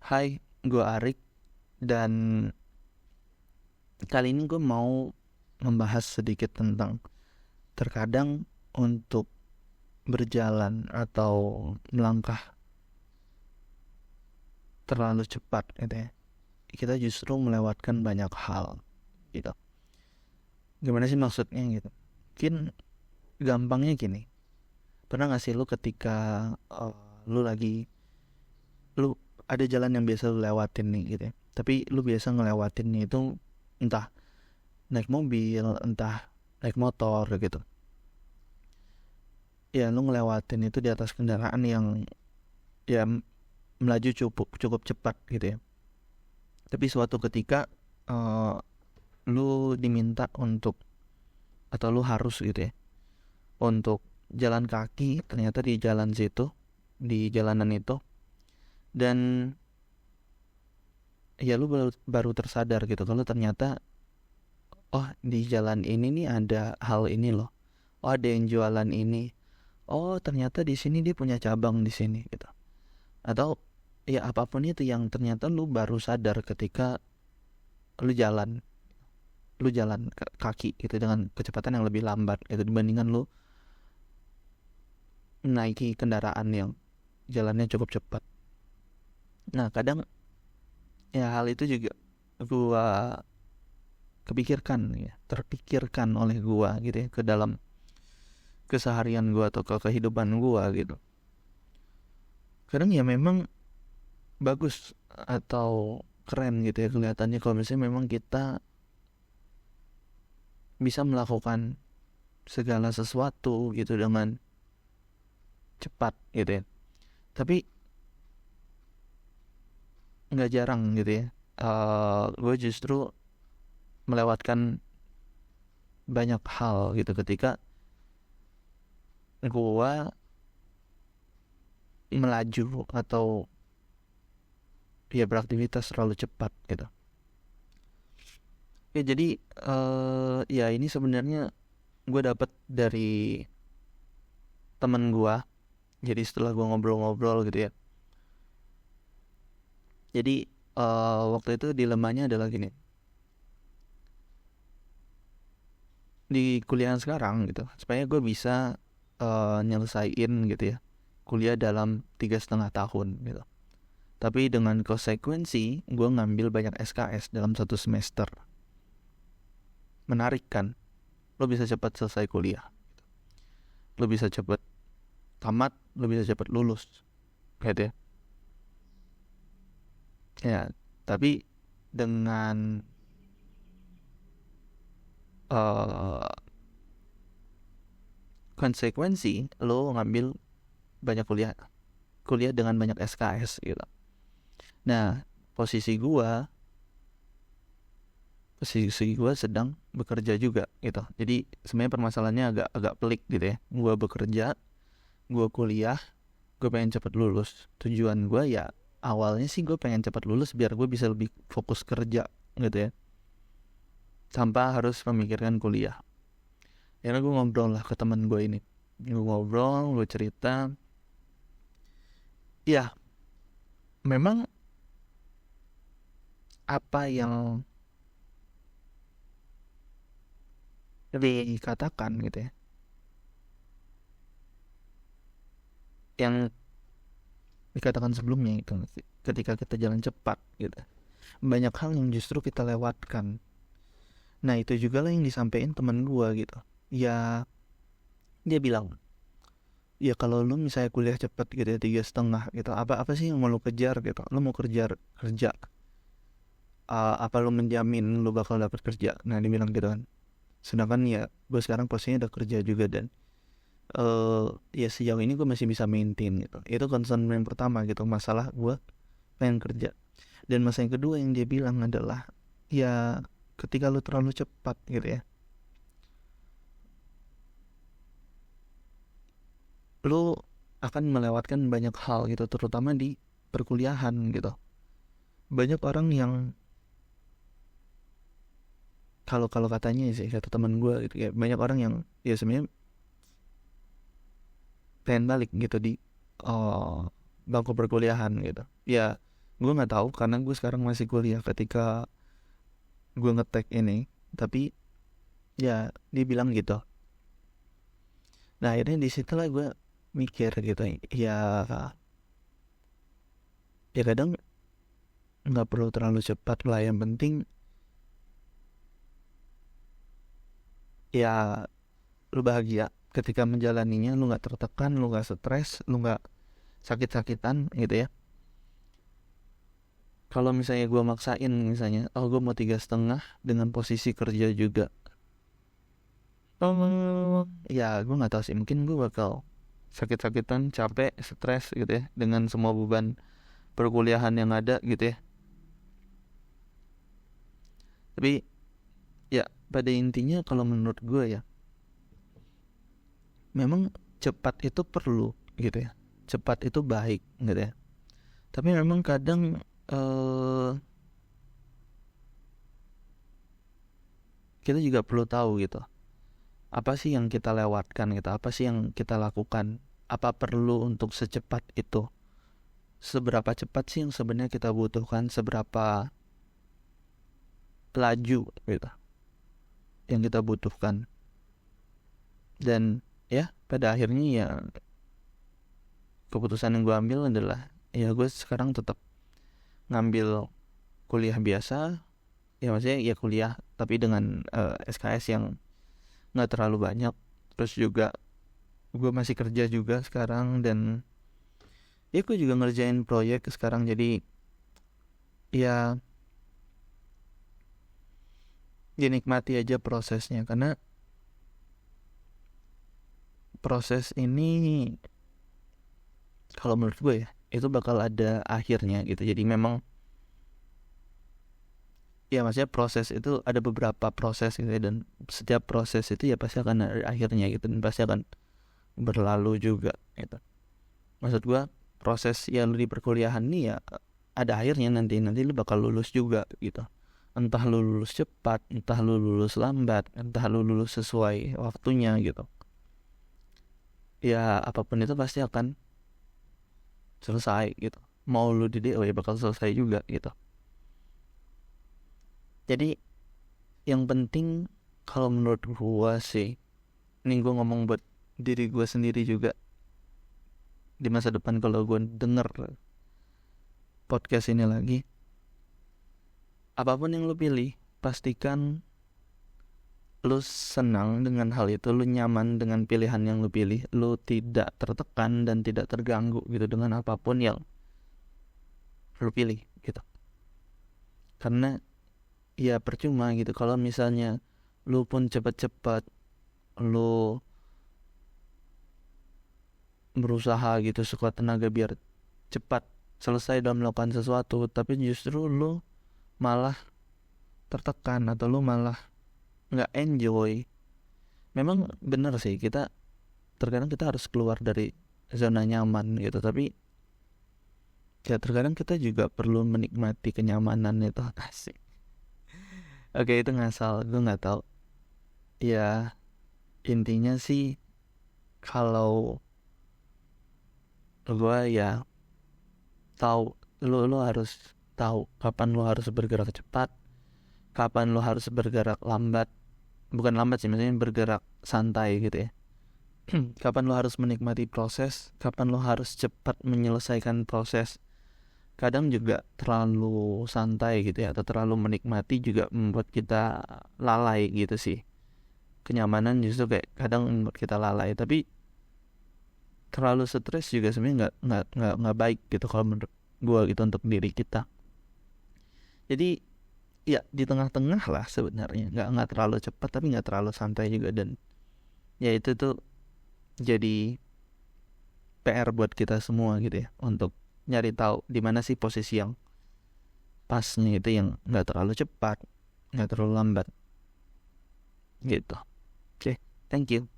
Hai, gue Arik dan kali ini gue mau membahas sedikit tentang terkadang untuk berjalan atau melangkah terlalu cepat gitu ya. Kita justru melewatkan banyak hal gitu. Gimana sih maksudnya gitu? Mungkin gampangnya gini. Pernah gak sih lu ketika uh, lu lagi lu ada jalan yang biasa lu lewatin nih gitu ya. Tapi lu biasa ngelewatinnya itu entah naik mobil, entah naik motor gitu. Ya lu ngelewatin itu di atas kendaraan yang ya melaju cukup cukup cepat gitu ya. Tapi suatu ketika eh, lu diminta untuk atau lu harus gitu ya untuk jalan kaki ternyata di jalan situ, di jalanan itu. Dan ya lu baru tersadar gitu kalau ternyata oh di jalan ini nih ada hal ini loh, oh ada yang jualan ini, oh ternyata di sini dia punya cabang di sini gitu. Atau ya apapun itu yang ternyata lu baru sadar ketika lu jalan kaki gitu dengan kecepatan yang lebih lambat gitu dibandingkan lu menaiki kendaraan yang jalannya cukup cepat. Nah kadang ya hal itu juga gua kepikirkan ya, terpikirkan oleh gua gitu ya ke dalam keseharian gua atau ke kehidupan gua gitu. Kadang ya memang bagus atau keren gitu ya kelihatannya kalau misalnya memang kita bisa melakukan segala sesuatu gitu dengan cepat gitu ya. Tapi nggak jarang gitu ya. Gue justru melewatkan banyak hal gitu ketika gue melaju atau ya beraktivitas terlalu cepat gitu. Ya jadi ya ini sebenarnya gue dapat dari temen gue. Jadi setelah gue ngobrol-ngobrol gitu ya. Jadi waktu itu dilemanya adalah gini. Di kuliah sekarang gitu supaya gue bisa nyelesain gitu ya kuliah dalam 3,5 tahun gitu, tapi dengan konsekuensi gue ngambil banyak SKS dalam satu semester. Menarik kan, lo bisa cepat selesai kuliah, lo bisa cepat tamat, lo bisa cepat lulus gitu ya, tapi dengan uh, konsekuensi lo ngambil banyak kuliah dengan banyak SKS gitu. Nah posisi gue sedang bekerja juga gitu. Jadi sebenarnya permasalahannya agak pelik gitu ya. Gue bekerja, gue kuliah, gue pengen cepet lulus. Tujuan gue ya awalnya sih gue pengen cepet lulus biar gue bisa lebih fokus kerja gitu ya, tanpa harus memikirkan kuliah. Akhirnya gue ngobrol lah ke teman gue ini. Gue ngobrol, gue cerita. Ya memang apa yang dikatakan gitu ya, yang dikatakan sebelumnya itu ketika kita jalan cepat gitu, banyak hal yang justru kita lewatkan. Nah itu juga lah yang disampaikan teman gue gitu. Ya dia bilang, ya kalau lu misalnya kuliah cepet gitu ya 3,5 gitu, apa sih yang mau lu kejar gitu? Lu mau kerja, apa lu menjamin lu bakal dapet kerja? Nah dia bilang gitu kan. Sedangkan ya gue sekarang posisinya udah kerja juga dan ya sejauh ini gue masih bisa maintain gitu. Itu concern yang pertama gitu, masalah gue pengen kerja. Dan masalah yang kedua yang dia bilang adalah ya ketika lu terlalu cepat gitu ya, lu akan melewatkan banyak hal gitu, terutama di perkuliahan gitu. Banyak orang yang kalau kalau katanya sih, kata teman gue gitu ya, banyak orang yang ya sebenarnya pengen balik gitu di bangku perkuliahan gitu. Ya Gue nggak tahu karena gue sekarang masih kuliah ketika gue ngetek ini, tapi ya dia bilang gitu. Nah akhirnya di situ lah gue mikir gitu, ya ya kadang nggak perlu terlalu cepat lah, yang penting ya lu bahagia ketika menjalaninya, lu nggak tertekan, lu nggak stres, lu nggak sakit-sakitan gitu ya. Kalau misalnya gue maksain, misalnya gue mau 3,5 dengan posisi kerja juga, ya gue nggak tahu sih, mungkin gue bakal sakit-sakitan, capek, stres gitu ya dengan semua beban perkuliahan yang ada gitu ya. Tapi ya pada intinya kalau menurut gue ya, memang cepat itu perlu gitu ya, cepat itu baik gitu ya. Tapi memang kadang kita juga perlu tahu gitu, apa sih yang kita lewatkan gitu, apa sih yang kita lakukan, apa perlu untuk secepat itu, seberapa cepat sih yang sebenarnya kita butuhkan, seberapa laju gitu yang kita butuhkan. Dan ya pada akhirnya ya keputusan yang gue ambil adalah ya gue sekarang tetap ngambil kuliah biasa, ya maksudnya ya kuliah tapi dengan SKS yang nggak terlalu banyak. Terus juga gue masih kerja juga sekarang, dan ya gue juga ngerjain proyek sekarang, jadi ya dinikmati aja prosesnya, karena proses ini kalau menurut gue ya itu bakal ada akhirnya gitu. Jadi memang ya maksudnya proses itu ada beberapa proses gitu ya, dan setiap proses itu ya pasti akan ada akhirnya gitu, dan pasti akan berlalu juga gitu. Maksud gue proses yang lu di perkuliahan nih ya ada akhirnya, nanti lu bakal lulus juga gitu. Entah lu lulus cepat, entah lu lulus lambat, entah lu lulus sesuai waktunya gitu, ya apapun itu pasti akan selesai gitu. Mau lu di DO ya bakal selesai juga gitu. Jadi yang penting kalau menurut gua sih, ini gua ngomong buat diri gua sendiri juga di masa depan kalau gua denger podcast ini lagi, apapun yang lu pilih pastikan lu senang dengan hal itu, lu nyaman dengan pilihan yang lu pilih, lu tidak tertekan dan tidak terganggu gitu dengan apapun yang lu pilih gitu. Karena ya percuma gitu kalau misalnya lu pun cepat-cepat lu berusaha gitu sekuat tenaga biar cepat selesai dalam melakukan sesuatu, tapi justru lu malah tertekan atau lu malah nggak enjoy. Memang bener sih, kita terkadang kita harus keluar dari zona nyaman gitu, tapi ya terkadang kita juga perlu menikmati kenyamanan itu. Asik. Oke, itu ngasal, gue nggak tahu ya. Intinya sih kalau gue ya tahu, lu harus tahu kapan lu harus bergerak cepat, kapan lu harus bergerak lambat. Bukan lambat sih, maksudnya bergerak santai gitu ya. Kapan lu harus menikmati proses, kapan lu harus cepat menyelesaikan proses. Kadang juga terlalu santai gitu ya, atau terlalu menikmati juga membuat kita lalai gitu sih. Kenyamanan justru kayak kadang membuat kita lalai, tapi terlalu stres juga sebenarnya nggak baik gitu kalau menurut gue gitu untuk diri kita. Jadi ya di tengah-tengah lah sebenarnya, nggak terlalu cepat tapi nggak terlalu santai juga, dan ya itu tuh jadi PR buat kita semua gitu ya, untuk nyari tahu di mana sih posisi yang pasnya itu, yang nggak terlalu cepat, nggak terlalu lambat gitu. Oke, thank you.